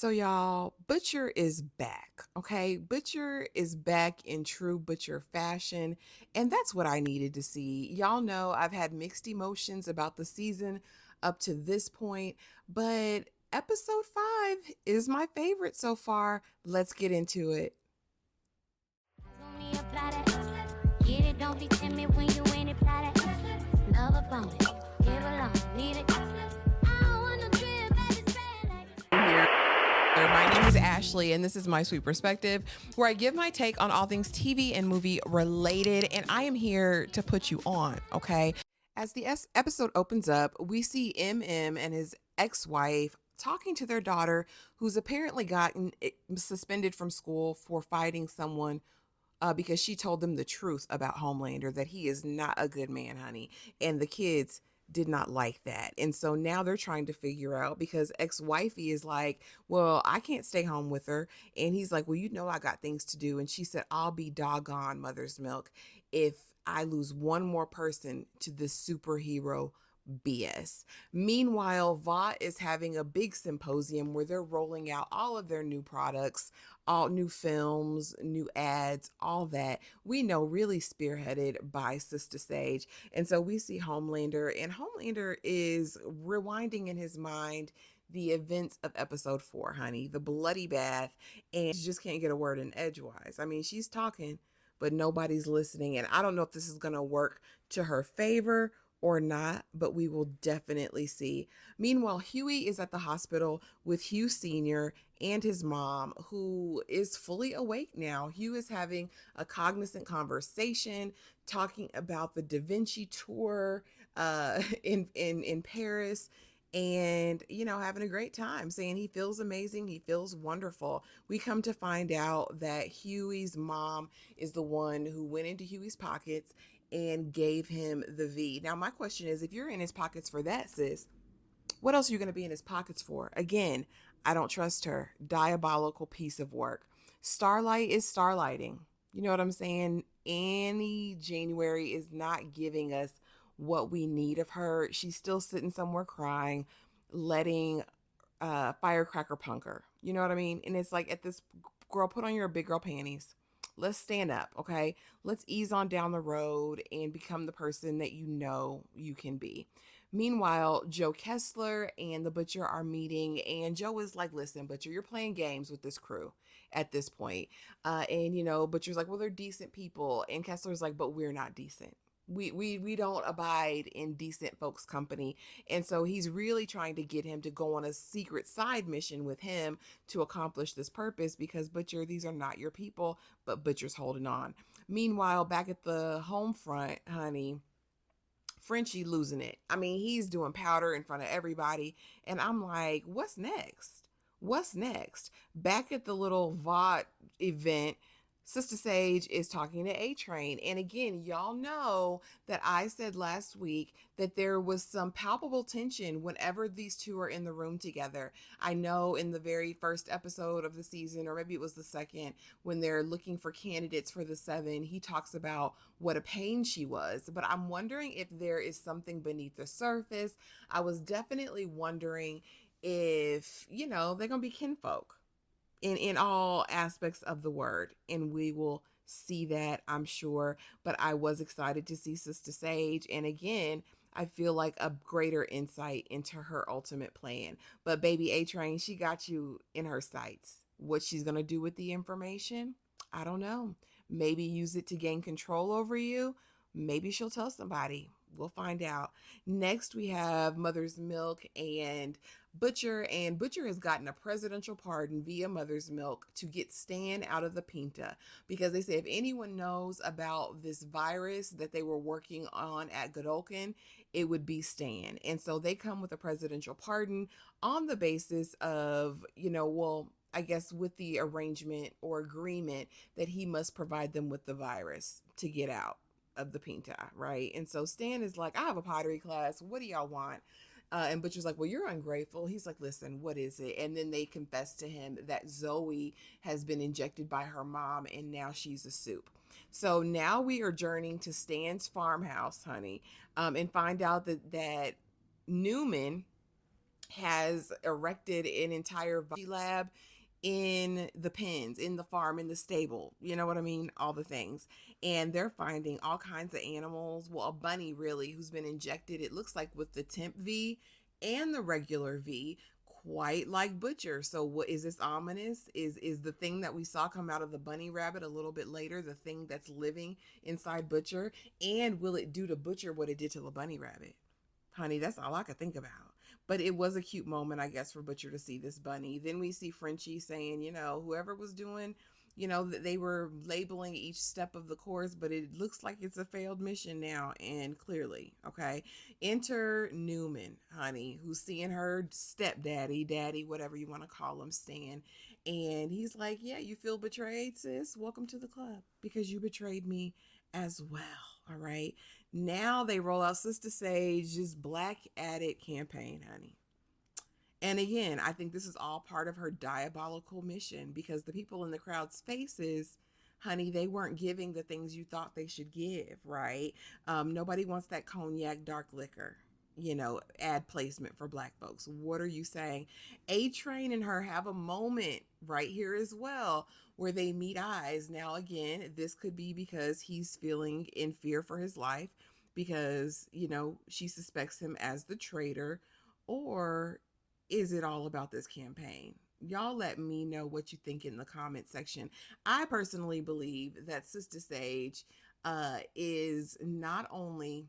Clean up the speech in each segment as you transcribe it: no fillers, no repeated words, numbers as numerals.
So, y'all, Butcher is back. Okay. Butcher is back in true Butcher fashion. And that's what I needed to see. Y'all know I've had mixed emotions about the season up to this point, but episode 5 is my favorite so far. Let's get into it. Get it, don't be timid when you in it, fly that. Love upon it, give along, need it. Here. My name is Ashley, and this is My Sweet Perspective, where I give my take on all things TV and movie related, and I am here to put you on, okay? As the episode opens up, we see MM and his ex-wife talking to their daughter, who's apparently gotten suspended from school for fighting someone because she told them the truth about Homelander, that he is not a good man, honey. And the kids did not like that. And so now they're trying to figure out, because ex-wifey is like, well, I can't stay home with her. And he's like, well, you know, I got things to do. And she said, I'll be doggone mother's milk if I lose one more person to this superhero BS. Meanwhile, Vought is having a big symposium where they're rolling out all of their new products, all new films, new ads, all that. We know really spearheaded by Sister Sage. And so we see Homelander, and Homelander is rewinding in his mind the events of episode 4, honey, the bloody bath, and she just can't get a word in edgewise. I mean, she's talking, but nobody's listening. And I don't know if this is going to work to her favor or not, but we will definitely see. Meanwhile, Huey is at the hospital with Hugh Sr. and his mom, who is fully awake now. Hugh is having a cognizant conversation, talking about the Da Vinci tour in Paris, and having a great time, saying he feels amazing, he feels wonderful. We come to find out that Huey's mom is the one who went into Huey's pockets and gave him the V. Now, my question is, if you're in his pockets for that, sis, what else are you going to be in his pockets for? Again, I don't trust her. Diabolical piece of work. Starlight is starlighting. You know what I'm saying? Annie January is not giving us what we need of her. She's still sitting somewhere crying, letting firecracker punk her. You know what I mean? And it's like, at this, girl, put on your big girl panties. Let's stand up, okay? Let's ease on down the road and become the person that you know you can be. Meanwhile, Joe Kessler and the Butcher are meeting, and Joe is like, listen, Butcher, you're playing games with this crew at this point. Butcher's like, well, they're decent people. And Kessler's like, but we're not decent. We don't abide in decent folks' company. And so he's really trying to get him to go on a secret side mission with him to accomplish this purpose, because Butcher, these are not your people, but Butcher's holding on. Meanwhile, back at the home front, honey, Frenchie losing it. I mean, he's doing powder in front of everybody. And I'm like, what's next? What's next? Back at the little Vought event, Sister Sage is talking to A Train. And again, y'all know that I said last week that there was some palpable tension whenever these two are in the room together. I know in the very first episode of the season, or maybe it was the second, when they're looking for candidates for the 7, he talks about what a pain she was. But I'm wondering if there is something beneath the surface. I was definitely wondering if, they're going to be kinfolk in all aspects of the word, and we will see that, I'm sure. But I was excited to see Sister Sage, and again, I feel like a greater insight into her ultimate plan. But baby A Train, she got you in her sights. What she's gonna do with the information, I don't know. Maybe use it to gain control over you. Maybe she'll tell somebody. We'll find out. Next, we have Mother's Milk and Butcher, and Butcher has gotten a presidential pardon via Mother's Milk to get Stan out of the Pinta, because they say if anyone knows about this virus that they were working on at Godolkin, it would be Stan. And so they come with a presidential pardon on the basis of, I guess with the arrangement or agreement that he must provide them with the virus to get out of the Pinta, right? And so Stan is like, I have a pottery class. What do y'all want? And Butcher's like, well, you're ungrateful. He's like, listen, what is it? And then they confess to him that Zoe has been injected by her mom, and now she's a soup. So now we are journeying to Stan's farmhouse, honey, and find out that Neumann has erected an entire lab in the pens, in the farm, in the stable, you know what I mean? All the things. And they're finding all kinds of animals. Well, a bunny really who's been injected, it looks like with the temp V and the regular V, quite like Butcher. So what is this ominous? Is the thing that we saw come out of the bunny rabbit a little bit later the thing that's living inside Butcher? And will it do to Butcher what it did to the bunny rabbit? Honey, that's all I could think about. But it was a cute moment, I guess, for Butcher to see this bunny. Then we see Frenchie saying, whoever was doing, that they were labeling each step of the course, but it looks like it's a failed mission now. And clearly, okay. Enter Neumann, honey, who's seeing her stepdaddy, daddy, whatever you want to call him, Stan. And he's like, yeah, you feel betrayed, sis? Welcome to the club because you betrayed me as well. All right. Now they roll out Sister Sage's Black Addict campaign, honey. And again, I think this is all part of her diabolical mission because the people in the crowd's faces, honey, they weren't giving the things you thought they should give, right? Nobody wants that cognac dark liquor, ad placement for Black folks. What are you saying? A-Train and her have a moment right here as well where they meet eyes. Now, again, this could be because he's feeling in fear for his life because, she suspects him as the traitor, or is it all about this campaign? Y'all let me know what you think in the comment section. I personally believe that Sister Sage is not only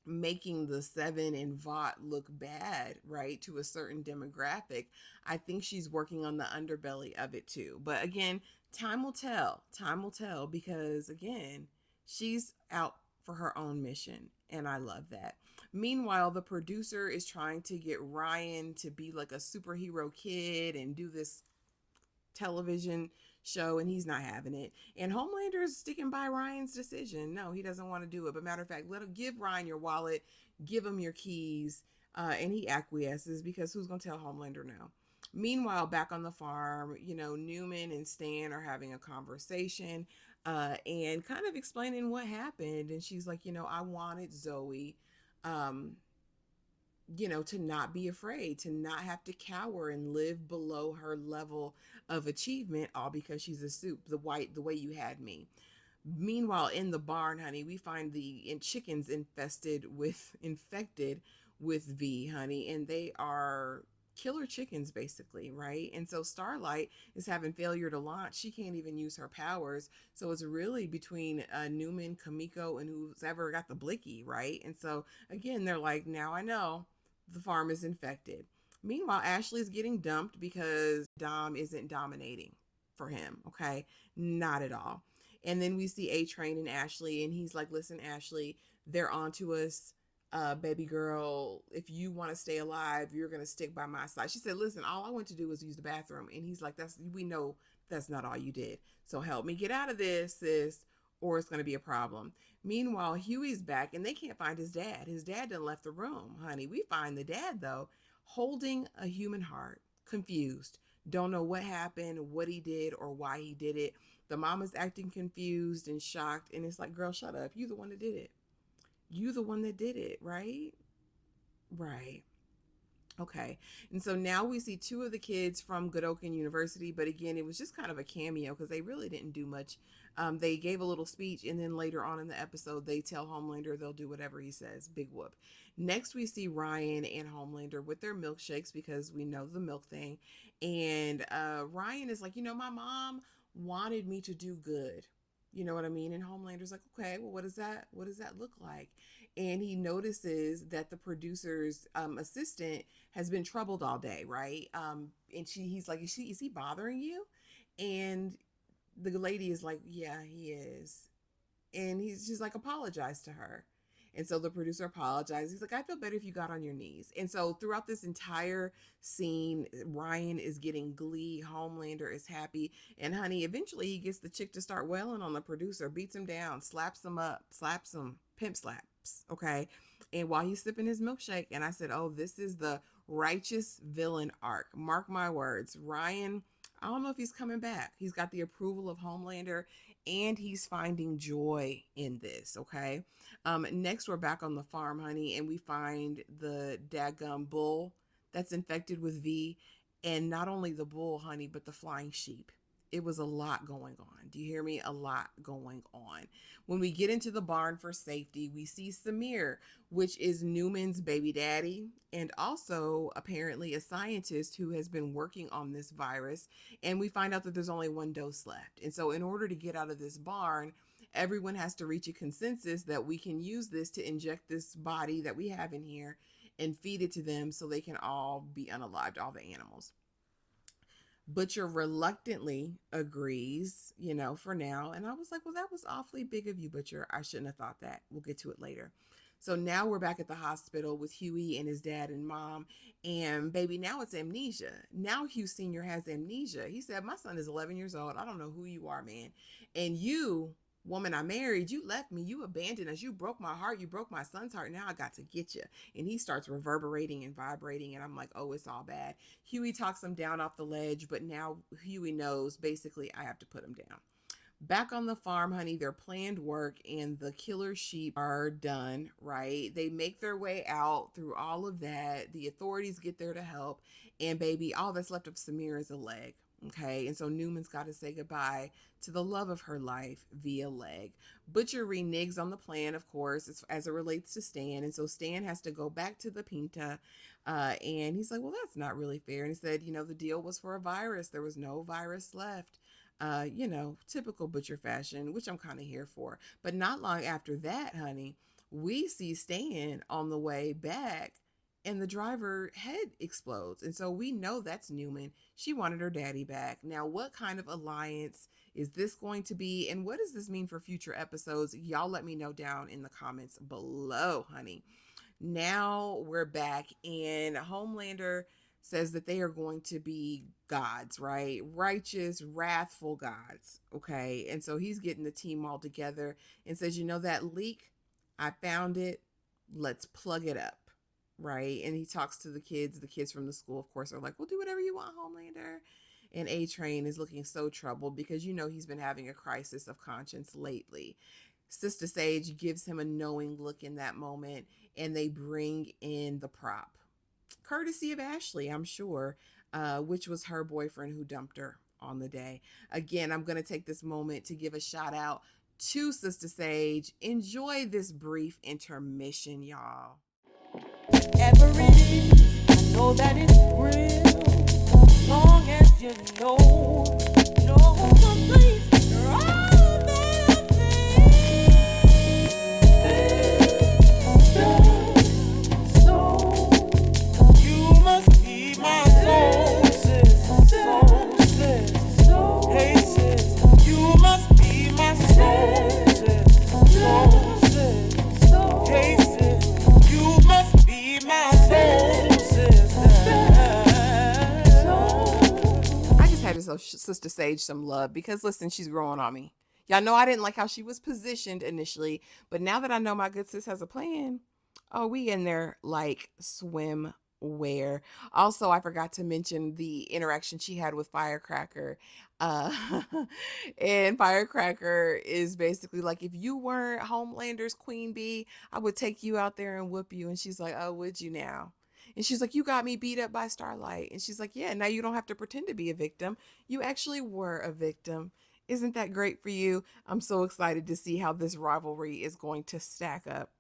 making the Seven and Vought look bad, right, to a certain demographic, I think she's working on the underbelly of it too. But again, time will tell. Time will tell because, again, she's out for her own mission. And I love that. Meanwhile, the producer is trying to get Ryan to be like a superhero kid and do this television show, and he's not having it. And Homelander is sticking by Ryan's decision. No, he doesn't want to do it. But matter of fact, let him give Ryan your wallet, give him your keys, and he acquiesces because who's going to tell Homelander no? Meanwhile, back on the farm, Neumann and Stan are having a conversation and kind of explaining what happened. And she's like, I wanted Zoe, to not be afraid, to not have to cower and live below her level of achievement, all because she's a soup, the way you had me. Meanwhile, in the barn, honey, we find the chickens infected with V, honey, and they are killer chickens basically, right? And so Starlight is having failure to launch. She can't even use her powers. So it's really between Neumann, Kamiko, and who's ever got the blicky, right? And so again, they're like, now I know the farm is infected. Meanwhile, Ashley's getting dumped because Dom isn't dominating for him, okay? Not at all. And then we see A-Train and Ashley, and he's like, listen, Ashley, they're onto us. Baby girl, if you want to stay alive, you're going to stick by my side. She said, listen, all I went to do was use the bathroom. And he's like, we know that's not all you did. So help me get out of this, sis, or it's going to be a problem. Meanwhile, Huey's back and they can't find his dad. His dad done left the room, honey. We find the dad, though, holding a human heart, confused. Don't know what happened, what he did, or why he did it. The mama's acting confused and shocked. And it's like, girl, shut up. You the one that did it. You the one that did it, right? Right. Okay. And so now we see two of the kids from Godolphin University, but again, it was just kind of a cameo because they really didn't do much. They gave a little speech, and then later on in the episode, they tell Homelander they'll do whatever he says. Big whoop. Next, we see Ryan and Homelander with their milkshakes because we know the milk thing. And Ryan is like, my mom wanted me to do good. You know what I mean? And Homelander's like, okay, well, what does that look like? And he notices that the producer's assistant has been troubled all day, right? And he's like, is he bothering you? And the lady is like, yeah, he is. And she's like, apologize to her. And so the producer apologizes. He's like, I feel better if you got on your knees. And so throughout this entire scene, Ryan is getting glee. Homelander is happy. And honey, eventually he gets the chick to start wailing on the producer, beats him down, slaps him up, slaps him, pimp slaps. Okay. And while he's sipping his milkshake, and I said, oh, this is the righteous villain arc. Mark my words. Ryan, I don't know if he's coming back. He's got the approval of Homelander and he's finding joy in this, okay? Next, we're back on the farm, honey, and we find the daggum bull that's infected with V, and not only the bull, honey, but the flying sheep. It was a lot going on. Do you hear me? A lot going on. When we get into the barn for safety, we see Samir, which is Neumann's baby daddy, and also apparently a scientist who has been working on this virus. And we find out that there's only one dose left. And so, in order to get out of this barn, everyone has to reach a consensus that we can use this to inject this body that we have in here and feed it to them so they can all be unalived, all the animals. Butcher reluctantly agrees, for now. And I was like, well, that was awfully big of you, Butcher. I shouldn't have thought that. We'll get to it later. So now we're back at the hospital with Huey and his dad and mom. And baby, now it's amnesia. Now Hugh Sr. has amnesia. He said, my son is 11 years old. I don't know who you are, man. And you, woman I married, you left me, you abandoned us, you broke my heart, you broke my son's heart, now I got to get you. And he starts reverberating and vibrating, and I'm like, oh, it's all bad. Huey talks him down off the ledge, but now Huey knows basically I have to put him down. Back on the farm, honey, their planned work and the killer sheep are done, right? They make their way out through all of that. The authorities get there to help, and baby, all that's left of Samir is a leg. Okay, and so Neumann's got to say goodbye to the love of her life via leg. Butcher reneges on the plan, of course, as it relates to Stan. And so Stan has to go back to the Pinta. And he's like, well, that's not really fair. And he said, the deal was for a virus. There was no virus left. Typical Butcher fashion, which I'm kind of here for. But not long after that, honey, we see Stan on the way back, and the driver head explodes. And so we know that's Neumann. She wanted her daddy back. Now, what kind of alliance is this going to be? And what does this mean for future episodes? Y'all let me know down in the comments below, honey. Now we're back, and Homelander says that they are going to be gods, right? Righteous, wrathful gods. Okay. And so he's getting the team all together and says, that leak, I found it. Let's plug it up. Right. And he talks to the kids from the school, of course, are like, we'll do whatever you want, Homelander. And A-Train is looking so troubled because he's been having a crisis of conscience lately. Sister Sage gives him a knowing look in that moment, and they bring in the prop, courtesy of Ashley, I'm sure, which was her boyfriend who dumped her on the day. Again, I'm going to take this moment to give a shout out to Sister Sage. Enjoy this brief intermission, y'all. Whatever it is, I know that it's real. As long as you know the place, you're all that I so you must be my soul, sis. Hey, sis, you must be my soul, sis. Hey, sis, you must be my soul, I just had to show Sister Sage some love because, listen, she's growing on me. Y'all know I didn't like how she was positioned initially, but now that I know my good sis has a plan, oh, we in there like swimwear. Also, I forgot to mention the interaction she had with Firecracker. And Firecracker is basically like, if you weren't Homelander's queen bee, I would take you out there and whoop you. And she's like, oh, would you now? And she's like, you got me beat up by Starlight. And she's like, yeah, now you don't have to pretend to be a victim. You actually were a victim. Isn't that great for you? I'm so excited to see how this rivalry is going to stack up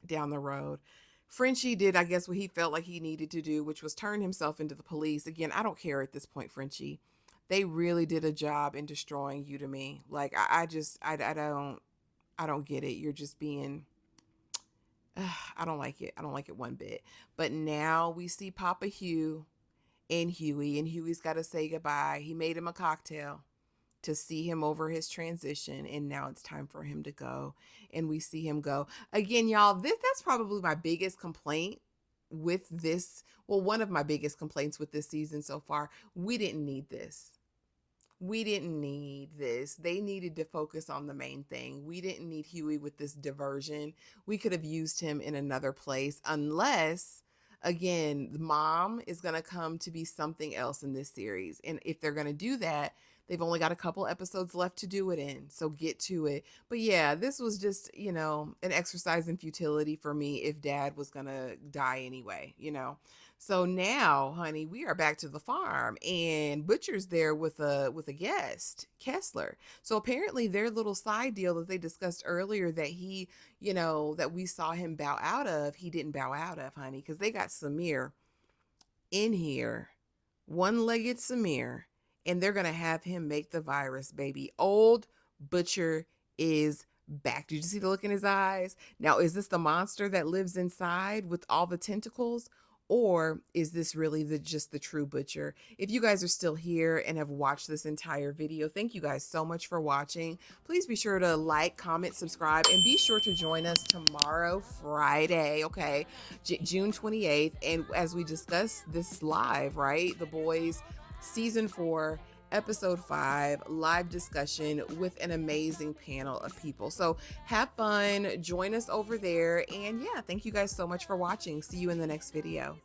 down the road. Frenchie did, I guess, what he felt like he needed to do, which was turn himself into the police. Again, I don't care at this point, Frenchie. They really did a job in destroying you to me. Like, I don't get it. You're just being, I don't like it. I don't like it one bit. But now we see Papa Hugh and Huey, and Huey's got to say goodbye. He made him a cocktail to see him over his transition, and now it's time for him to go, and we see him go. Again, y'all, that's probably my biggest complaint with this. Well, one of my biggest complaints with this season so far. We didn't need this. We didn't need this. They needed to focus on the main thing. We didn't need Huey with this diversion. We could have used him in another place, unless, again, the mom is going to come to be something else in this series. And if they're going to do that, they've only got a couple episodes left to do it in, so get to it. But yeah, this was just, an exercise in futility for me if Dad was going to die anyway, So now, honey, we are back to the farm, and Butcher's there with a guest, Kessler. So apparently their little side deal that they discussed earlier that he, that we saw him bow out of, he didn't bow out of, honey, because they got Samir in here, one-legged Samir, and they're gonna have him make the virus, baby. Old Butcher is back. Did you see the look in his eyes? Now, is this the monster that lives inside with all the tentacles? Or is this really just the true Butcher? If you guys are still here and have watched this entire video, thank you guys so much for watching. Please be sure to like, comment, subscribe, and be sure to join us tomorrow, Friday, okay, June 28th. And as we discuss this live, right, The Boys Season 4, Episode 5, live discussion with an amazing panel of people. So have fun, join us over there, and yeah, thank you guys so much for watching. See you in the next video.